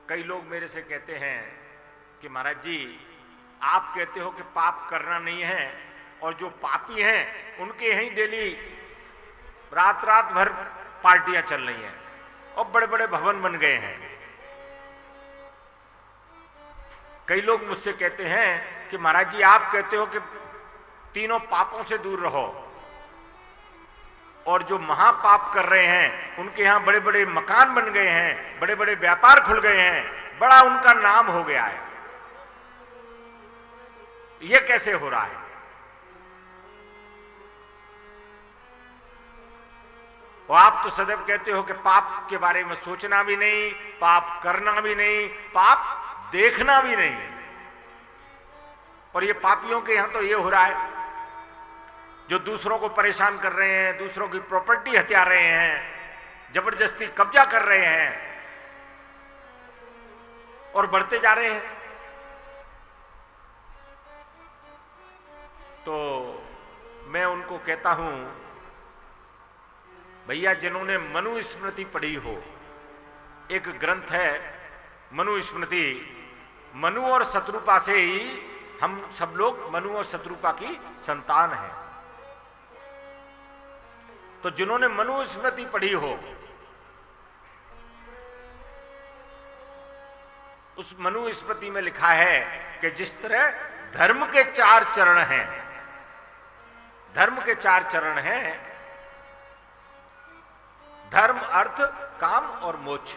कई लोग मेरे से कहते हैं कि महाराज जी आप कहते हो कि पाप करना नहीं है और जो पापी हैं उनके यहीं डेली रात रात भर पार्टियां चल रही हैं और बड़े बड़े भवन बन गए हैं। कई लोग मुझसे कहते हैं कि महाराज जी आप कहते हो कि तीनों पापों से दूर रहो और जो महापाप कर रहे हैं उनके यहां बड़े बड़े मकान बन गए हैं, बड़े बड़े व्यापार खुल गए हैं, बड़ा उनका नाम हो गया है। यह कैसे हो रहा है? और आप तो सदैव कहते हो कि पाप के बारे में सोचना भी नहीं, पाप करना भी नहीं, पाप देखना भी नहीं। और ये पापियों के यहां तो ये हो रहा है, जो दूसरों को परेशान कर रहे हैं, दूसरों की प्रॉपर्टी हत्या रहे हैं, जबरदस्ती कब्जा कर रहे हैं और बढ़ते जा रहे हैं। तो मैं उनको कहता हूं, भैया जिन्होंने मनुस्मृति पढ़ी हो, एक ग्रंथ है मनुस्मृति, मनु और शत्रुपा से ही हम सब लोग मनु और शत्रुपा की संतान हैं। तो जिन्होंने मनुस्मृति पढ़ी हो, उस मनुस्मृति में लिखा है कि जिस तरह धर्म के 4 चरण हैं, धर्म के 4 चरण हैं, धर्म, अर्थ, काम और मोक्ष,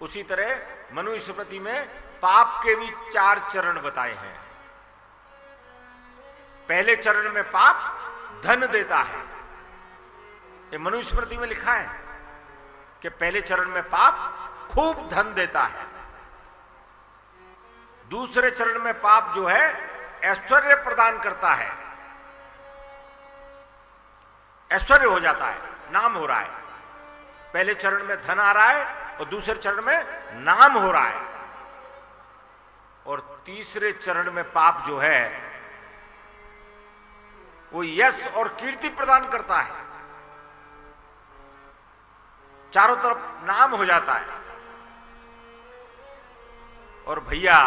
उसी तरह मनुस्मृति में पाप के भी 4 चरण बताए हैं। पहले चरण में पाप धन देता है, ये मनुस्मृति में लिखा है कि पहले चरण में पाप खूब धन देता है। दूसरे चरण में पाप जो है ऐश्वर्य प्रदान करता है, ऐश्वर्य हो जाता है, नाम हो रहा है। पहले चरण में धन आ रहा है और दूसरे चरण में नाम हो रहा है। और तीसरे चरण में पाप जो है वो यश और कीर्ति प्रदान करता है, चारों तरफ नाम हो जाता है। और भैया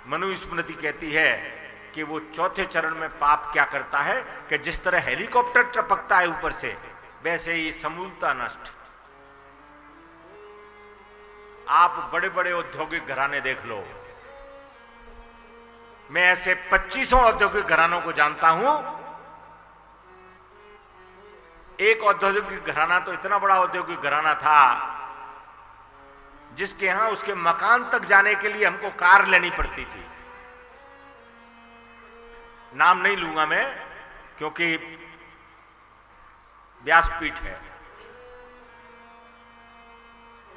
मनुस्मृति कहती है कि वो चौथे चरण में पाप क्या करता है कि जिस तरह हेलीकॉप्टर टपकता है ऊपर से, वैसे ही समूलता नष्ट। आप बड़े बड़े औद्योगिक घराने देख लो, मैं ऐसे 25 औद्योगिक घरानों को जानता हूं। एक औद्योगिक घराना तो इतना बड़ा औद्योगिक घराना था जिसके यहां उसके मकान तक जाने के लिए हमको कार लेनी पड़ती थी। नाम नहीं लूंगा मैं क्योंकि व्यासपीठ है।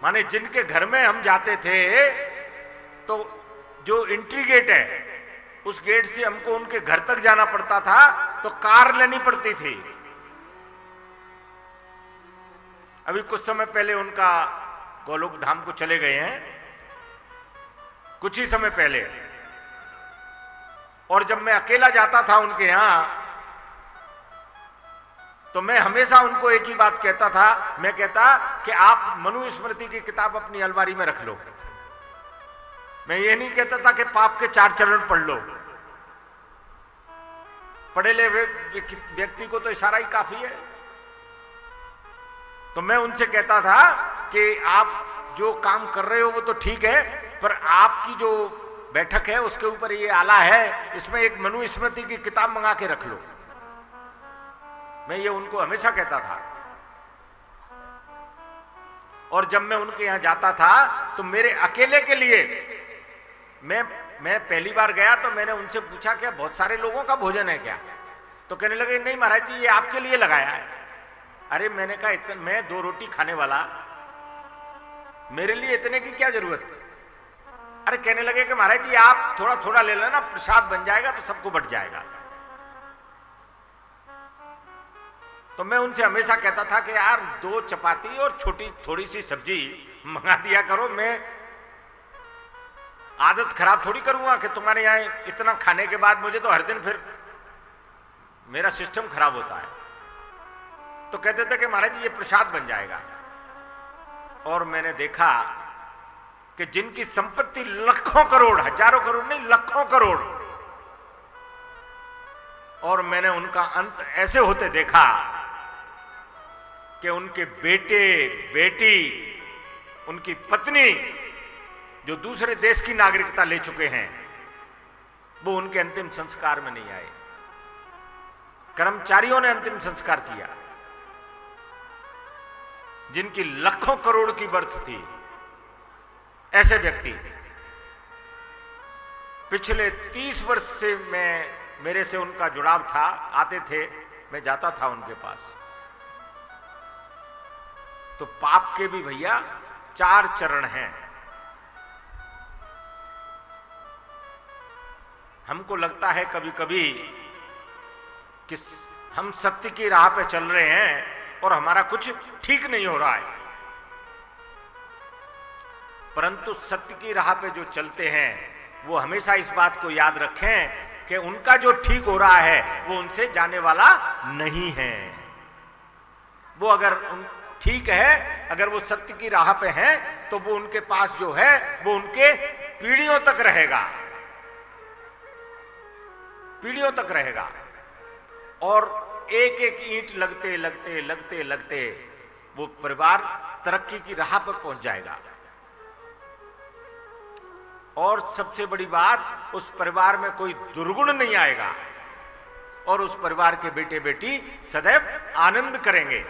माने जिनके घर में हम जाते थे तो जो एंट्री गेट है उस गेट से हमको उनके घर तक जाना पड़ता था, तो कार लेनी पड़ती थी। अभी कुछ समय पहले उनका गोलोक धाम को चले गए हैं, कुछ ही समय पहले। और जब मैं अकेला जाता था उनके यहां तो मैं हमेशा उनको एक ही बात कहता था, मैं कहता कि आप मनुस्मृति की किताब अपनी अलमारी में रख लो। मैं ये नहीं कहता था कि पाप के 4 चरण पढ़ लो। पढ़े ले व्यक्ति को तो इशारा ही काफी है। तो मैं उनसे कहता था कि आप जो काम कर रहे हो वो तो ठीक है, पर आपकी जो बैठक है उसके ऊपर ये आला है, इसमें एक मनुस्मृति की किताब मंगा के रख लो। मैं ये उनको हमेशा कहता था। और जब मैं उनके यहां जाता था तो मेरे अकेले के लिए मैं पहली बार गया तो मैंने उनसे पूछा क्या बहुत सारे लोगों का भोजन है क्या? तो कहने लगे नहीं महाराज जी ये आपके लिए लगाया है। अरे मैंने कहा इतने, मैं 2 रोटी खाने वाला, मेरे लिए इतने की क्या जरूरत? अरे कहने लगे कि महाराज जी आप थोड़ा थोड़ा ले लेना, प्रसाद बन जाएगा तो सबको बट जाएगा। तो मैं उनसे हमेशा कहता था कि यार 2 चपाती और छोटी थोड़ी सी सब्जी मंगा दिया करो, मैं आदत खराब थोड़ी करूंगा कि तुम्हारे यहां इतना खाने के बाद मुझे तो हर दिन फिर मेरा सिस्टम खराब होता है। तो कहते थे कि महाराज जी ये प्रसाद बन जाएगा। और मैंने देखा कि जिनकी संपत्ति लाखों करोड़, हजारों करोड़ नहीं, लाखों करोड़, और मैंने उनका अंत ऐसे होते देखा कि उनके बेटे, बेटी, उनकी पत्नी जो दूसरे देश की नागरिकता ले चुके हैं, वो उनके अंतिम संस्कार में नहीं आए। कर्मचारियों ने अंतिम संस्कार किया। जिनकी लाखों करोड़ की बर्थ थी, ऐसे व्यक्ति पिछले 30 वर्ष से मेरे से उनका जुड़ाव था, आते थे, मैं जाता था उनके पास। तो पाप के भी भैया 4 चरण हैं। हमको लगता है कभी कभी कि हम सत्य की राह पे चल रहे हैं और हमारा कुछ ठीक नहीं हो रहा है, परंतु सत्य की राह पे जो चलते हैं वो हमेशा इस बात को याद रखें कि उनका जो ठीक हो रहा है वो उनसे जाने वाला नहीं है। वो अगर ठीक है, अगर वो सत्य की राह पे हैं, तो वो उनके पास जो है वो उनके पीढ़ियों तक रहेगा, पीढ़ियों तक रहेगा। और एक एक ईंट लगते लगते लगते लगते वो परिवार तरक्की की राह पर पहुंच जाएगा। और सबसे बड़ी बात, उस परिवार में कोई दुर्गुण नहीं आएगा और उस परिवार के बेटे बेटी सदैव आनंद करेंगे।